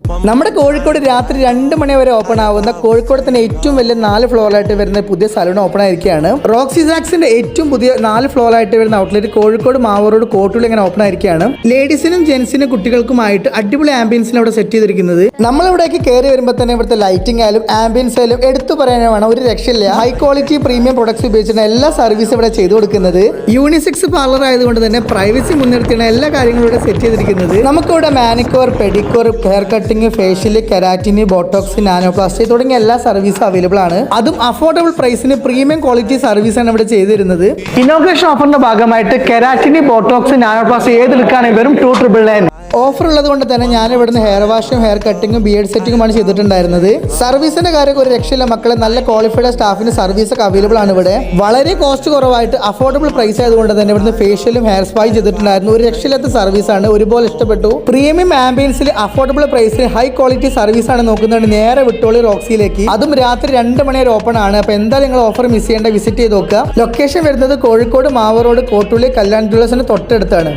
നമ്മുടെ കോഴിക്കോട് രാത്രി 2 മണി വരെ ഓപ്പൺ ആവുന്ന കോഴിക്കോട് തന്നെ ഏറ്റവും വലിയ 4 ഫ്ലോറായിട്ട് വരുന്ന പുതിയ സലൂൺ ഓപ്പൺ ആയിരിക്കുകയാണ്. റോക്സി സാക്സിന്റെ ഏറ്റവും പുതിയ 4 ഫ്ലോറായിട്ട് വരുന്ന ഔട്ട്ലെറ്റ് കോഴിക്കോട് മാവൂർ കോട്ടൂൾ ഇങ്ങനെ ഓപ്പൺ ആയിരിക്കുകയാണ്. ലേഡീസിനും ജെന്റ്സിനും കുട്ടികൾക്കുമായിട്ട് അടിപൊളി ആംബിയൻസിൽ അവിടെ സെറ്റ് ചെയ്തിരിക്കുന്നത്. നമ്മളിവിടേക്ക് കയറി വരുമ്പോൾ തന്നെ ഇവിടുത്തെ ലൈറ്റിംഗ് ആയാലും ആംബിയൻസ് ആയാലും എടുത്തു പറയാനാണ് ഒരു രക്ഷയില്ല. ഹൈ ക്വാളിറ്റി പ്രീമിയം പ്രൊഡക്ട്സ് ഉപയോഗിച്ചിട്ട് എല്ലാ സർവീസും ഇവിടെ ചെയ്തു കൊടുക്കുന്നത്. യൂണിസെക്സ് പാർലർ ആയതുകൊണ്ട് തന്നെ പ്രൈവസി മുൻനിർത്തിയാണ് എല്ലാ കാര്യങ്ങളും ഇവിടെ സെറ്റ് ചെയ്തിരിക്കുന്നത്. നമുക്കിവിടെ manicure, pedicure, hair cutting, facial, keratin, botox, nanoplasty തുടങ്ങിയ എല്ലാ സർവീസും അവൈലബിൾ ആണ്. അതും അഫോർഡബിൾ പ്രൈസിന് പ്രീമിയം ക്വാളിറ്റി സർവീസ് ആണ് ഇവിടെ ചെയ്തിരുന്നത്. ഇനോഗ്രേഷൻ ഓഫറിന്റെ ഭാഗമായിട്ട് കെരാറ്റിന്, ബോട്ടോക്സ്, നാനോപ്ലാസ്റ്റി ഏതെടുക്കുകയാണെങ്കിൽ വെറും 299. ഓഫർ ഉള്ളത് കൊണ്ട് തന്നെ ഞാൻ ഇവിടുന്ന് ഹെയർ വാഷും ഹെയർ കട്ടിങ്ങും ബിയർഡ് സെറ്റിങ്ങുമാണ് ചെയ്തിട്ടുണ്ടായിരുന്നത്. സർവീസിന്റെ കാര്യം ഒരു രക്ഷയില്ല മക്കളെ. നല്ല ക്വാളിഫൈഡ് സ്റ്റാഫിന് സർവീസ് ഒക്കെ അവൈലബിൾ ആണ് ഇവിടെ. വളരെ കോസ്റ്റ് കുറവായിട്ട് അഫോർഡബിൾ പ്രൈസ് ആയതുകൊണ്ട് തന്നെ ഇവിടുന്ന് ഫേഷ്യലും ഹെയർ സ്പായും ചെയ്തിട്ടുണ്ടായിരുന്നു. ഒരു രക്ഷയില്ലാത്ത സർവീസ് ആണ്, ഒരുപോലെ ഇഷ്ടപ്പെട്ടു. പ്രീമിയം ആംബിയൻസിൽ അഫോർഡബിൾ പ്രൈസിൽ ഹൈ ക്വാളിറ്റി സർവീസ് ആണ് നോക്കുന്നുണ്ട്. നേരെ വിട്ടോളി റോക്സിയിലേക്ക്. അതും രാത്രി 2 മണി വരെ ഓപ്പൺ ആണ്. അപ്പൊ എന്തായാലും നിങ്ങൾ ഓഫർ മിസ് ചെയ്യേണ്ട, വിസിറ്റ് ചെയ്ത് നോക്കുക. ലൊക്കേഷൻ വരുന്നത് കോഴിക്കോട് മാവൂർ റോഡ് കോട്ടൂളി കല്യാൺ ജ്വല്ലേഴ്സിന് തൊട്ടടുത്താണ്.